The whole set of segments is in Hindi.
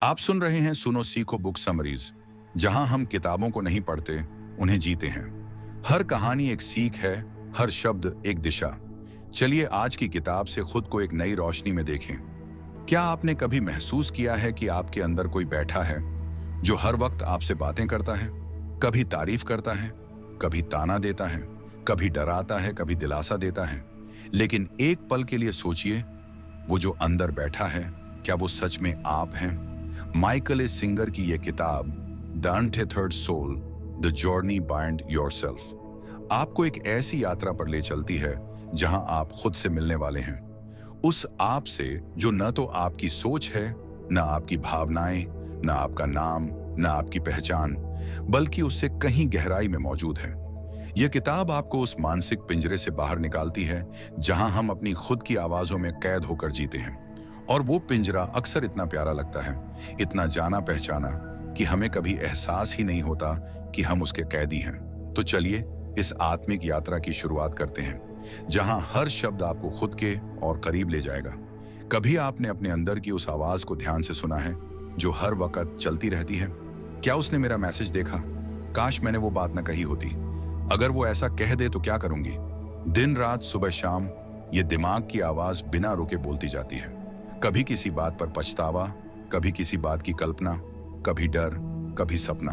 आप सुन रहे हैं सुनो सीखो बुक समरीज, जहां हम किताबों को नहीं पढ़ते, उन्हें जीते हैं। हर कहानी एक सीख है, हर शब्द एक दिशा। चलिए आज की किताब से खुद को एक नई रोशनी में देखें। क्या आपने कभी महसूस किया है कि आपके अंदर कोई बैठा है जो हर वक्त आपसे बातें करता है? कभी तारीफ करता है, कभी ताना देता है, कभी डराता है, कभी दिलासा देता है। लेकिन एक पल के लिए सोचिए, वो जो अंदर बैठा है, क्या वो सच में आप हैं? माइकल ए सिंगर की यह किताब the untethered soul, the journey beyond yourself आपको एक ऐसी यात्रा पर ले चलती है जहां आप खुद से मिलने वाले हैं। उस आप से जो न तो आपकी सोच है, न आपकी भावनाएं, न आपका नाम, न आपकी पहचान, बल्कि उससे कहीं गहराई में मौजूद है। यह किताब आपको उस मानसिक पिंजरे से बाहर निकालती है जहां हम अपनी खुद की आवाजों में कैद होकर जीते हैं। और वो पिंजरा अक्सर इतना प्यारा लगता है, इतना जाना पहचाना, कि हमें कभी एहसास ही नहीं होता कि हम उसके कैदी हैं। तो चलिए इस आत्मिक यात्रा की शुरुआत करते हैं, जहां हर शब्द आपको खुद के और करीब ले जाएगा। कभी आपने अपने अंदर की उस आवाज को ध्यान से सुना है जो हर वक्त चलती रहती है? क्या उसने मेरा मैसेज देखा? काश मैंने वो बात न कही होती। अगर वो ऐसा कह दे तो क्या करूंगी? दिन रात सुबह शाम ये दिमाग की आवाज बिना रुके बोलती जाती है। कभी किसी बात पर पछतावा, कभी किसी बात की कल्पना, कभी डर, कभी सपना।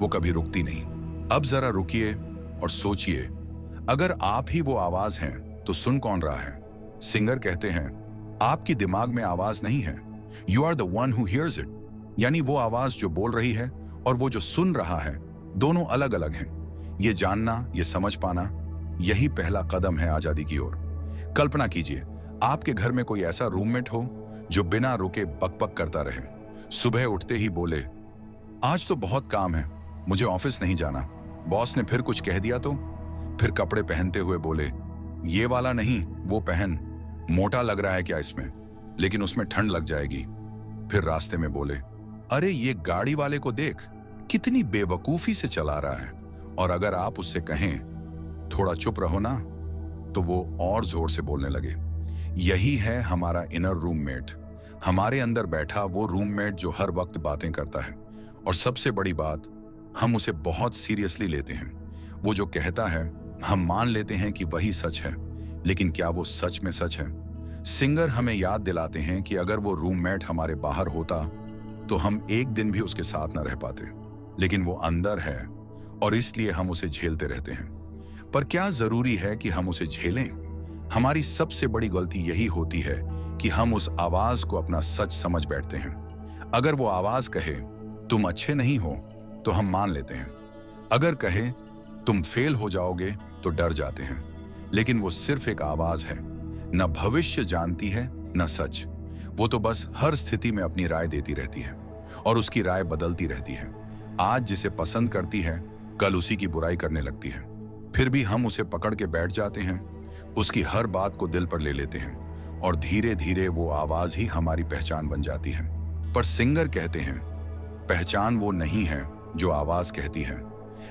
वो कभी रुकती नहीं। अब जरा रुकिए और सोचिए, अगर आप ही वो आवाज हैं तो सुन कौन रहा है? सिंगर कहते हैं, आपकी दिमाग में आवाज नहीं है, you are the one who hears it. यानी वो आवाज जो बोल रही है और वो जो सुन रहा है, दोनों अलग अलग हैं। ये जानना, ये समझ पाना, यही पहला कदम है आजादी की ओर। कल्पना कीजिए, आपके घर में कोई ऐसा रूममेट हो जो बिना रुके बकबक करता रहे। सुबह उठते ही बोले, आज तो बहुत काम है, मुझे ऑफिस नहीं जाना। बॉस ने फिर कुछ कह दिया तो? फिर कपड़े पहनते हुए बोले, ये वाला नहीं, वो पहन, मोटा लग रहा है क्या इसमें, लेकिन उसमें ठंड लग जाएगी। फिर रास्ते में बोले, अरे ये गाड़ी वाले को देख, कितनी बेवकूफी से चला रहा है। और अगर आप उससे कहें, थोड़ा चुप रहो ना, तो वो और जोर से बोलने लगे। यही है हमारा इनर रूममेट, हमारे अंदर बैठा वो रूममेट जो हर वक्त बातें करता है। और सबसे बड़ी बात, हम उसे बहुत सीरियसली लेते हैं। वो जो कहता है, हम मान लेते हैं कि वही सच है, लेकिन क्या वो सच में सच है? सिंगर हमें याद दिलाते हैं कि अगर वो रूममेट हमारे बाहर होता तो हम एक दिन भी उसके साथ न रह पाते, लेकिन वो अंदर है और इसलिए हम उसे झेलते रहते हैं। पर क्या जरूरी है कि हम उसे झेलें? हमारी सबसे बड़ी गलती यही होती है कि हम उस आवाज को अपना सच समझ बैठते हैं। अगर वो आवाज कहे, तुम अच्छे नहीं हो, तो हम मान लेते हैं। अगर कहे, तुम फेल हो जाओगे, तो डर जाते हैं। लेकिन वो सिर्फ एक आवाज है, न भविष्य जानती है, न सच। वो तो बस हर स्थिति में अपनी राय देती रहती है और उसकी राय बदलती रहती है। आज जिसे पसंद करती है, कल उसी की बुराई करने लगती है। फिर भी हम उसे पकड़ के बैठ जाते हैं, उसकी हर बात को दिल पर ले लेते हैं और धीरे धीरे वो आवाज ही हमारी पहचान बन जाती है। पर सिंगर कहते हैं, पहचान वो नहीं है जो आवाज कहती है,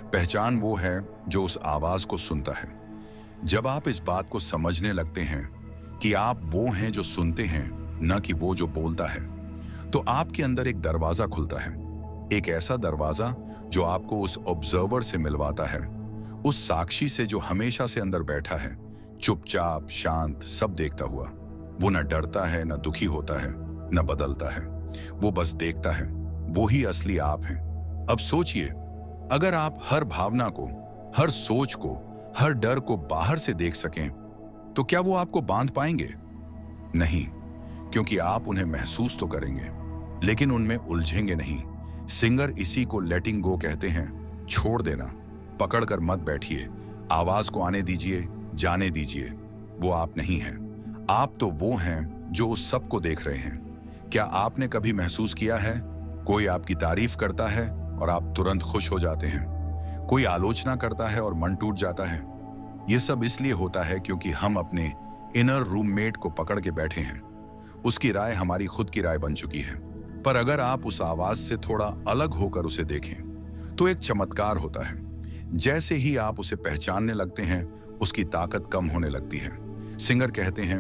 पहचान वो है जो उस आवाज को सुनता है। जब आप इस बात को समझने लगते हैं कि आप वो हैं जो सुनते हैं, न कि वो जो बोलता है, तो आपके अंदर एक दरवाजा खुलता है। एक ऐसा दरवाजा जो आपको उस ऑब्जर्वर से मिलवाता है, उस साक्षी से जो हमेशा से अंदर बैठा है, चुपचाप, शांत, सब देखता हुआ। वो न डरता है, न दुखी होता है, न बदलता है। वो बस देखता है। वो ही असली आप हैं। अब सोचिए, अगर आप हर भावना को, हर सोच को, हर डर को बाहर से देख सकें, तो क्या वो आपको बांध पाएंगे? नहीं, क्योंकि आप उन्हें महसूस तो करेंगे, लेकिन उनमें उलझेंगे नहीं। सिंगर इसी को लेटिंग गो कहते हैं, छोड़ देना। पकड़कर मत बैठिए, आवाज को आने दीजिए, जाने दीजिए। वो आप नहीं हैं, आप तो वो हैं जो उस सब को देख रहे हैं। क्या आपने कभी महसूस किया है, कोई आपकी तारीफ करता है और आप तुरंत खुश हो जाते हैं? कोई आलोचना करता है और मन टूट जाता है? ये सब इसलिए होता है क्योंकि हम अपने इनर रूममेट को पकड़ के बैठे हैं। उसकी राय हमारी खुद की राय बन चुकी है। पर अगर आप उस आवाज से थोड़ा अलग होकर उसे देखें, तो एक चमत्कार होता है। जैसे ही आप उसे पहचानने लगते हैं, उसकी ताकत कम होने लगती है। सिंगर कहते हैं,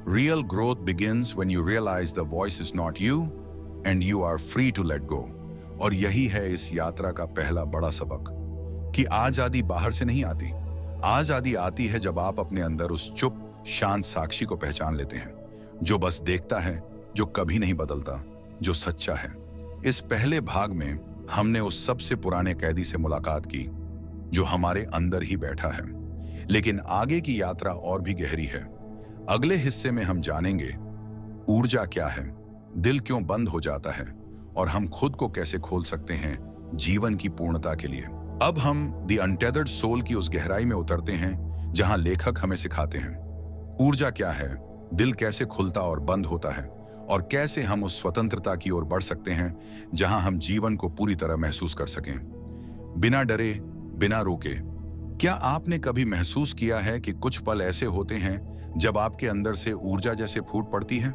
real growth begins when you realise the voice is not you and you are free to let go. और यही है इस यात्रा का पहला बड़ा सबक कि आजादी बाहर से नहीं आती। आजादी आती है जब आप अपने अंदर उस चुप शांत साक्षी को पहचान लेते हैं, जो बस देखता है, जो कभी नहीं बदलता, जो सच्चा है। इस पहले भाग में हमने उस सबसे पुराने कैदी से मुलाकात की जो हमारे अंदर ही बैठा है। लेकिन आगे की यात्रा और भी गहरी है। अगले हिस्से में हम जानेंगे ऊर्जा क्या है, दिल क्यों बंद हो जाता है और हम खुद को कैसे खोल सकते हैं जीवन की पूर्णता के लिए। अब हम द अनटेथर्ड सोल की उस गहराई में उतरते हैं जहां लेखक हमें सिखाते हैं ऊर्जा क्या है, दिल कैसे खुलता और बंद होता है, और कैसे हम उस स्वतंत्रता की ओर बढ़ सकते हैं जहां हम जीवन को पूरी तरह महसूस कर सकें, बिना डरे, बिना रोके। क्या आपने कभी महसूस किया है कि कुछ पल ऐसे होते हैं जब आपके अंदर से ऊर्जा जैसे फूट पड़ती है?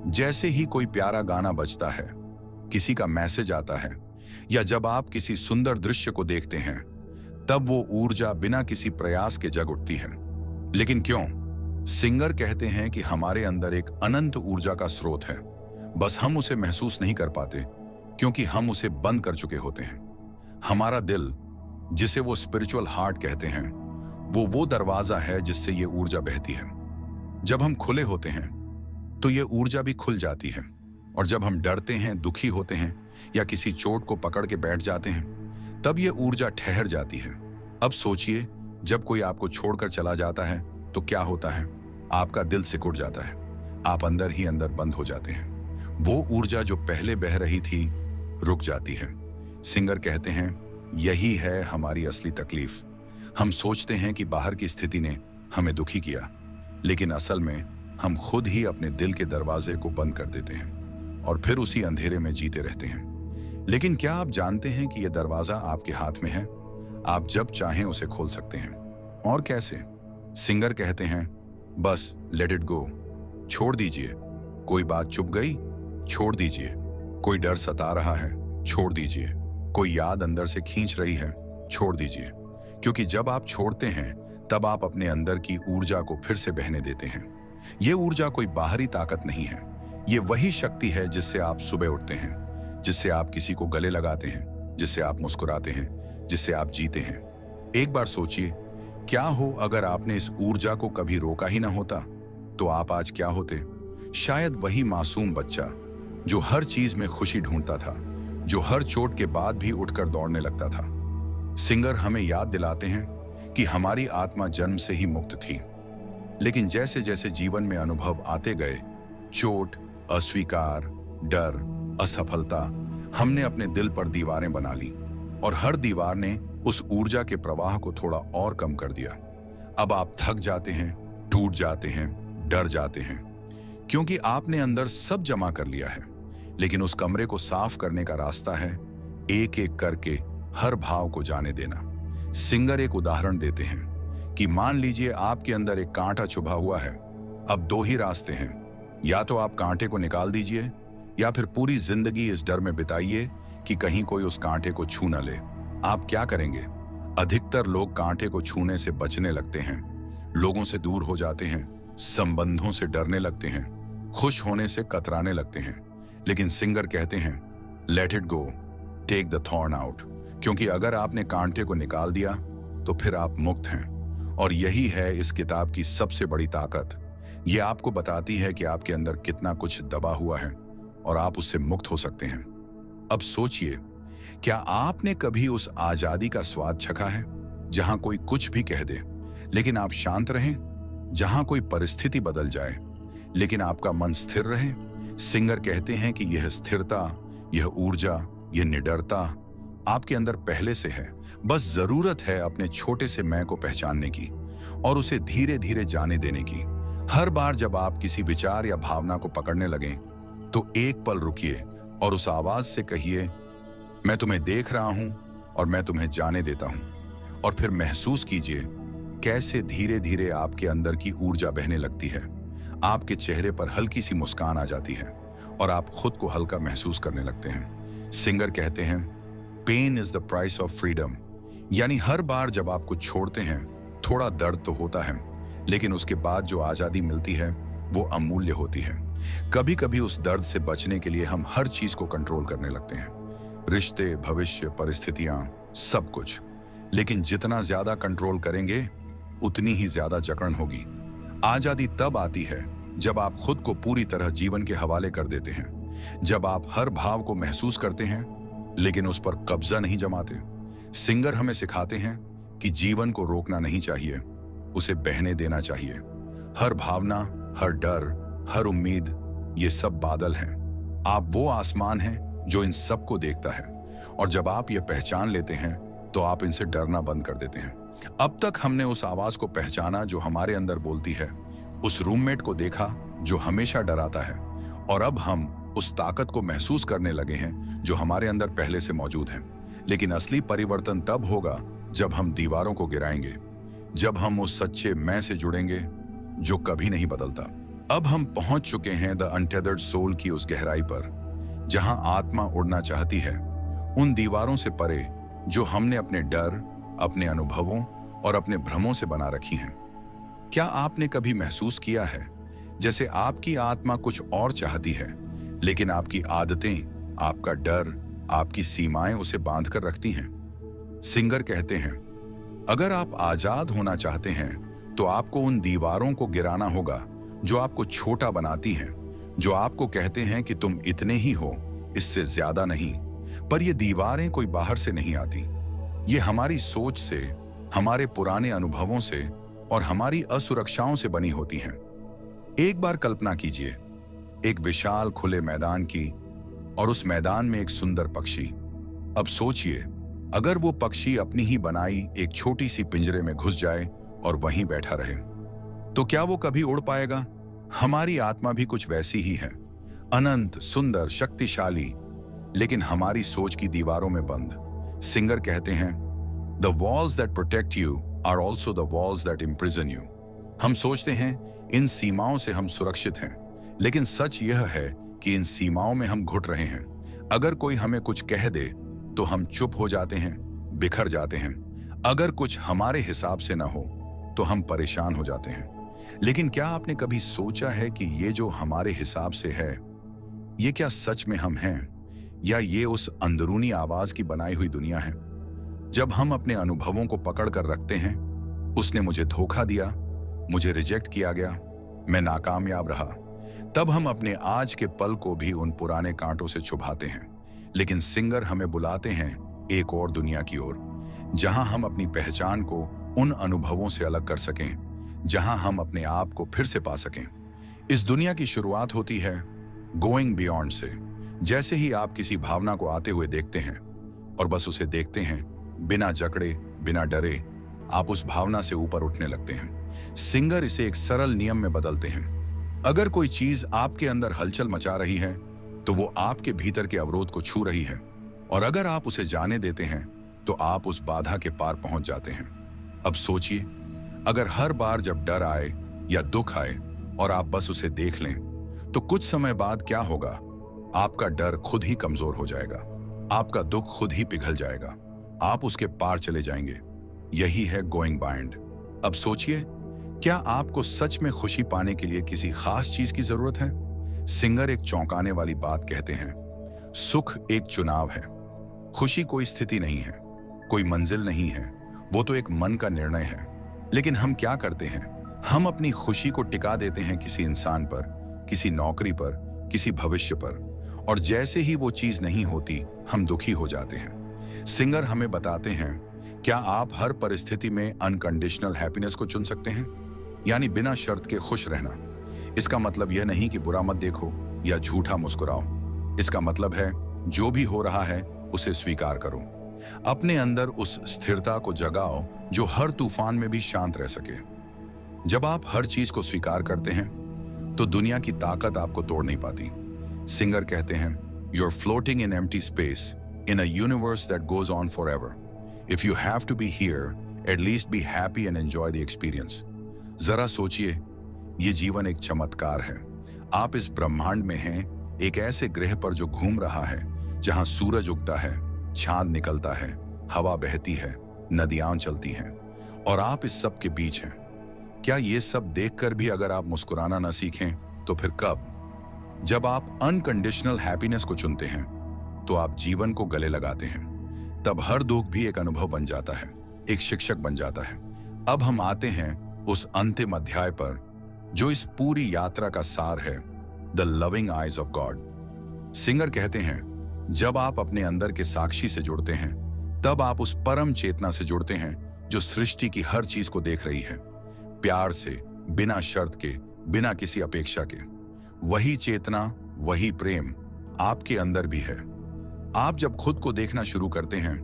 जैसे ही कोई प्यारा गाना बजता है, किसी का मैसेज आता है, या जब आप किसी सुंदर दृश्य को देखते हैं, तब वो ऊर्जा बिना किसी प्रयास के जग उठती है। लेकिन क्यों? सिंगर कहते हैं कि हमारे अंदर एक अनंत ऊर्जा का स्रोत है, बस हम उसे महसूस नहीं कर पाते क्योंकि हम उसे बंद कर चुके होते हैं। हमारा दिल, जिसे वो स्पिरिचुअल हार्ट कहते हैं, वो दरवाजा है जिससे ये ऊर्जा बहती है। जब हम खुले होते हैं तो ये ऊर्जा भी खुल जाती है, और जब हम डरते हैं, दुखी होते हैं या किसी चोट को पकड़ के बैठ जाते हैं, तब ये ऊर्जा ठहर जाती है। अब सोचिए, जब कोई आपको छोड़कर चला जाता है तो क्या होता है? आपका दिल सिकुड़ जाता है, आप अंदर ही अंदर बंद हो जाते हैं। वो ऊर्जा जो पहले बह रही थी रुक जाती है। सिंगर कहते हैं यही है हमारी असली तकलीफ। हम सोचते हैं कि बाहर की स्थिति ने हमें दुखी किया, लेकिन असल में हम खुद ही अपने दिल के दरवाजे को बंद कर देते हैं और फिर उसी अंधेरे में जीते रहते हैं। लेकिन क्या आप जानते हैं कि यह दरवाजा आपके हाथ में है? आप जब चाहें उसे खोल सकते हैं। और कैसे? सिंगर कहते हैं बस लेट इट गो, छोड़ दीजिए। कोई बात चुप गई, छोड़ दीजिए। कोई डर सता रहा है, छोड़ दीजिए। कोई याद अंदर से खींच रही है, छोड़ दीजिए। क्योंकि जब आप छोड़ते हैं तब आप अपने अंदर की ऊर्जा को फिर से बहने देते हैं। ये ऊर्जा कोई बाहरी ताकत नहीं है, ये वही शक्ति है जिससे आप सुबह उठते हैं, जिससे आप किसी को गले लगाते हैं, जिससे आप मुस्कुराते हैं, जिससे आप जीते हैं। एक बार सोचिए, क्या हो अगर आपने इस ऊर्जा को कभी रोका ही ना होता, तो आप आज क्या होते? शायद वही मासूम बच्चा जो हर चीज में खुशी ढूंढता था, जो हर चोट के बाद भी उठकर दौड़ने लगता था। सिंगर हमें याद दिलाते हैं कि हमारी आत्मा जन्म से ही मुक्त थी, लेकिन जैसे जैसे जीवन में अनुभव आते गए, चोट, अस्वीकार, डर, असफलता, हमने अपने दिल पर दीवारें बना ली, और हर दीवार ने उस ऊर्जा के प्रवाह को थोड़ा और कम कर दिया। अब आप थक जाते हैं, टूट जाते हैं, डर जाते हैं, क्योंकि आपने अंदर सब जमा कर लिया है। लेकिन उस कमरे को साफ करने का रास्ता है एक एक करके हर भाव को जाने देना। सिंगर एक उदाहरण देते हैं कि मान लीजिए आपके अंदर एक कांटा चुभा हुआ है। अब दो ही रास्ते हैं, या तो आप कांटे को निकाल दीजिए, या फिर पूरी जिंदगी इस डर में बिताइए कि कहीं कोई उस कांटे को छू न ले। आप क्या करेंगे? अधिकतर लोग कांटे को छूने से बचने लगते हैं, लोगों से दूर हो जाते हैं, संबंधों से डरने लगते हैं, खुश होने से कतराने लगते हैं। लेकिन सिंगर कहते हैं let it go, take the thorn out, क्योंकि अगर आपने कांटे को निकाल दिया तो फिर आप मुक्त हैं। और यही है इस किताब की सबसे बड़ी ताकत। ये आपको बताती है कि आपके अंदर कितना कुछ दबा हुआ है और आप उससे मुक्त हो सकते हैं। अब सोचिए, क्या आपने कभी उस आजादी का स्वाद चखा है जहां कोई कुछ भी कह दे लेकिन आप शांत रहें, जहां कोई परिस्थिति बदल जाए लेकिन आपका मन स्थिर रहे? सिंगर कहते हैं कि यह स्थिरता, यह ऊर्जा, यह निडरता आपके अंदर पहले से है। बस जरूरत है अपने छोटे से मैं को पहचानने की और उसे धीरे धीरे जाने देने की। हर बार जब आप किसी विचार या भावना को पकड़ने लगें तो एक पल रुकिए और उस आवाज से कहिए मैं तुम्हें देख रहा हूं और मैं तुम्हें जाने देता हूं। और फिर महसूस कीजिए कैसे धीरे धीरे आपके अंदर की ऊर्जा बहने लगती है। आपके चेहरे पर हल्की सी मुस्कान आ जाती है और आप खुद को हल्का महसूस करने लगते हैं। सिंगर कहते हैं pain is the price of freedom, यानी हर बार जब आप कुछ छोड़ते हैं थोड़ा दर्द तो होता है, लेकिन उसके बाद जो आजादी मिलती है वो अमूल्य होती है। कभी कभी उस दर्द से बचने के लिए हम हर चीज को कंट्रोल करने लगते हैं, रिश्ते, भविष्य, परिस्थितियां, सब कुछ। लेकिन जितना ज्यादा कंट्रोल करेंगे उतनी ही ज्यादा जकड़न होगी। आजादी तब आती है जब आप खुद को पूरी तरह जीवन के हवाले कर देते हैं, जब आप हर भाव को महसूस करते हैं लेकिन उस पर कब्जा नहीं जमाते। सिंगर हमें सिखाते हैं कि जीवन को रोकना नहीं चाहिए, उसे बहने देना चाहिए। हर भावना, हर डर, हर उम्मीद, ये सब बादल हैं। आप वो आसमान हैं जो इन सब को देखता है, और जब आप ये पहचान लेते हैं तो आप इनसे डरना बंद कर देते हैं। अब तक हमने उस आवाज को पहचाना जो हमारे अंदर बोलती है, उस रूममेट को देखा जो हमेशा डराता है, और अब हम उस ताकत को महसूस करने लगे हैं जो हमारे अंदर पहले से मौजूद है। लेकिन असली परिवर्तन तब होगा जब हम दीवारों को गिराएंगे, जब हम उस सच्चे मैं से जुड़ेंगे जो कभी नहीं बदलता। अब हम पहुंच चुके हैं द अनटेथर्ड सोल की उस गहराई पर जहां आत्मा उड़ना चाहती है, उन दीवारों से परे जो हमने अपने डर, अपने अनुभवों और अपने भ्रमों से बना रखी हैं। क्या आपने कभी महसूस किया है जैसे आपकी आत्मा कुछ और चाहती है, लेकिन आपकी आदतें, आपका डर, आपकी सीमाएं उसे बांध कर रखती हैं? सिंगर कहते हैं, अगर आप आजाद होना चाहते हैं तो आपको उन दीवारों को गिराना होगा जो आपको छोटा बनाती हैं, जो आपको कहते हैं कि तुम इतने ही हो, इससे ज्यादा नहीं। पर ये दीवारें कोई बाहर से नहीं आती, ये हमारी सोच से, हमारे पुराने अनुभवों से और हमारी असुरक्षाओं से बनी होती हैं। एक बार कल्पना कीजिए, एक विशाल खुले मैदान की, और उस मैदान में एक सुंदर पक्षी। अब सोचिए, अगर वो पक्षी अपनी ही बनाई एक छोटी सी पिंजरे में घुस जाए और वहीं बैठा रहे, तो क्या वो कभी उड़ पाएगा? हमारी आत्मा भी कुछ वैसी ही है, अनंत, सुंदर, शक्तिशाली, लेकिन हमारी सोच की दीवारों में बंद। सिंगर कहते हैं, the walls that protect you are also the walls that imprison you. हम सोचते हैं इन सीमाओं से हम सुरक्षित हैं, लेकिन सच यह है कि इन सीमाओं में हम घुट रहे हैं। अगर कोई हमें कुछ कह दे तो हम चुप हो जाते हैं, बिखर जाते हैं। अगर कुछ हमारे हिसाब से ना हो तो हम परेशान हो जाते हैं। लेकिन क्या आपने कभी सोचा है कि ये जो हमारे हिसाब से है, ये क्या सच में हम हैं, या ये उस अंदरूनी आवाज की बनाई हुई दुनिया है? जब हम अपने अनुभवों को पकड़ कर रखते हैं, उसने मुझे धोखा दिया, मुझे रिजेक्ट किया गया, मैं नाकामयाब रहा, तब हम अपने आज के पल को भी उन पुराने कांटों से छुपाते हैं। लेकिन सिंगर हमें बुलाते हैं एक और दुनिया की ओर, जहां हम अपनी पहचान को उन अनुभवों से अलग कर सकें, जहां हम अपने आप को फिर से पा सकें। इस दुनिया की शुरुआत होती है गोइंग बियॉन्ड से। जैसे ही आप किसी भावना को आते हुए देखते हैं और बस उसे देखते हैं, बिना जकड़े, बिना डरे, आप उस भावना से ऊपर उठने लगते हैं। सिंगर इसे एक सरल नियम में बदलते हैं। अगर कोई चीज आपके अंदर हलचल मचा रही है तो वो आपके भीतर के अवरोध को छू रही है, और अगर आप उसे जाने देते हैं तो आप उस बाधा के पार पहुंच जाते हैं। अब सोचिए, अगर हर बार जब डर आए या दुख आए और आप बस उसे देख लें, तो कुछ समय बाद क्या होगा? आपका डर खुद ही कमजोर हो जाएगा, आपका दुख खुद ही पिघल जाएगा, आप उसके पार चले जाएंगे। यही है गोइंग बायंड। अब सोचिए, क्या आपको सच में खुशी पाने के लिए किसी खास चीज की जरूरत है? सिंगर एक चौंकाने वाली बात कहते हैं, सुख एक चुनाव है, खुशी कोई स्थिति नहीं है, कोई मंजिल नहीं है, वो तो एक मन का निर्णय है। लेकिन हम क्या करते हैं? हम अपनी खुशी को टिका देते हैं किसी इंसान पर, किसी नौकरी पर, किसी भविष्य पर, और जैसे ही वो चीज नहीं होती, हम दुखी हो जाते हैं। सिंगर हमें बताते हैं, क्या आप हर परिस्थिति में अनकंडीशनल हैप्पीनेस को चुन सकते हैं, यानी बिना शर्त के खुश रहना? इसका मतलब यह नहीं कि बुरा मत देखो या झूठा मुस्कुराओ। इसका मतलब है जो भी हो रहा है उसे स्वीकार करो, अपने अंदर उस स्थिरता को जगाओ जो हर तूफान में भी शांत रह सके। जब आप हर चीज को स्वीकार करते हैं तो दुनिया की ताकत आपको तोड़ नहीं पाती। सिंगर कहते हैं, you are floating in empty space in a universe that goes on forever. If you have to be here, at least be happy and enjoy the experience. जरा सोचिए, ये जीवन एक चमत्कार है। आप इस ब्रह्मांड में हैं, एक ऐसे ग्रह पर जो घूम रहा है, जहां सूरज उगता है, चांद निकलता है, हवा बहती है, नदियां चलती हैं, और आप इस सब के बीच हैं। क्या ये सब देखकर भी अगर आप मुस्कुराना ना सीखें तो फिर कब? जब आप अनकंडीशनल हैप्पीनेस को चुनते हैं तो आप जीवन को गले लगाते हैं। तब हर दुख भी एक अनुभव बन जाता है, एक शिक्षक बन जाता है। अब हम आते हैं उस अंतिम अध्याय पर जो इस पूरी यात्रा का सार है, the loving eyes of God. Singer कहते हैं, जब आप अपने अंदर के साक्षी से जुड़ते हैं तब आप उस परम चेतना से जुड़ते हैं जो सृष्टि की हर चीज को देख रही है, प्यार से, बिना शर्त के, बिना किसी अपेक्षा के। वही चेतना, वही प्रेम आपके अंदर भी है। आप जब खुद को देखना शुरू करते हैं,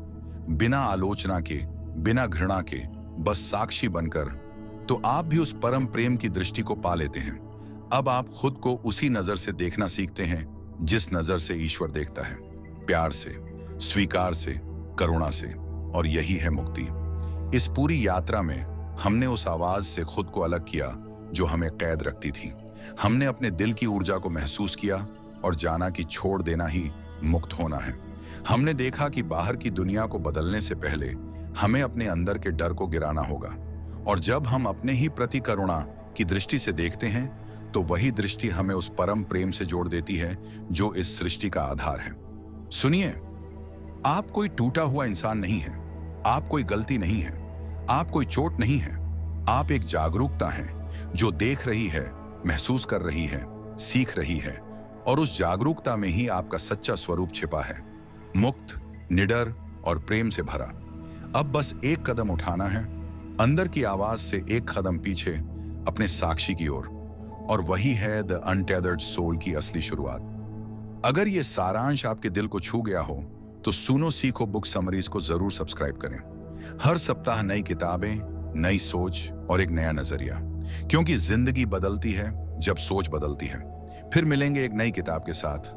बिना आलोचना के, बिना घृणा के, बस साक्षी बनकर, तो आप भी उस परम प्रेम की दृष्टि को पा लेते हैं। अब आप खुद को उसी नजर से देखना सीखते हैं जिस नजर से ईश्वर देखता है, प्यार से, स्वीकार से, करुणा से। और यही है मुक्ति। इस पूरी यात्रा में हमने उस आवाज से खुद को अलग किया जो हमें कैद रखती थी। हमने अपने दिल की ऊर्जा को महसूस किया और जाना कि छोड़ देना ही मुक्त होना है। हमने देखा कि बाहर की दुनिया को बदलने से पहले हमें अपने अंदर के डर को गिराना होगा। और जब हम अपने ही प्रति करुणा की दृष्टि से देखते हैं तो वही दृष्टि हमें उस परम प्रेम से जोड़ देती है जो इस सृष्टि का आधार है। सुनिए, आप कोई टूटा हुआ इंसान नहीं है, आप कोई गलती नहीं है, आप कोई चोट नहीं है। आप एक जागरूकता है जो देख रही है, महसूस कर रही है, सीख रही है। और उस जागरूकता में ही आपका सच्चा स्वरूप छिपा है, मुक्त, निडर और प्रेम से भरा। अब बस एक कदम उठाना है, अंदर की आवाज से एक कदम पीछे, अपने साक्षी की ओर। और वही है द अनटेदर्ड सोल की असली शुरुआत। अगर ये सारांश आपके दिल को छू गया हो तो सुनो सीखो बुक समरीज को जरूर सब्सक्राइब करें। हर सप्ताह नई किताबें, नई सोच और एक नया नजरिया, क्योंकि जिंदगी बदलती है जब सोच बदलती है। फिर मिलेंगे एक नई किताब के साथ।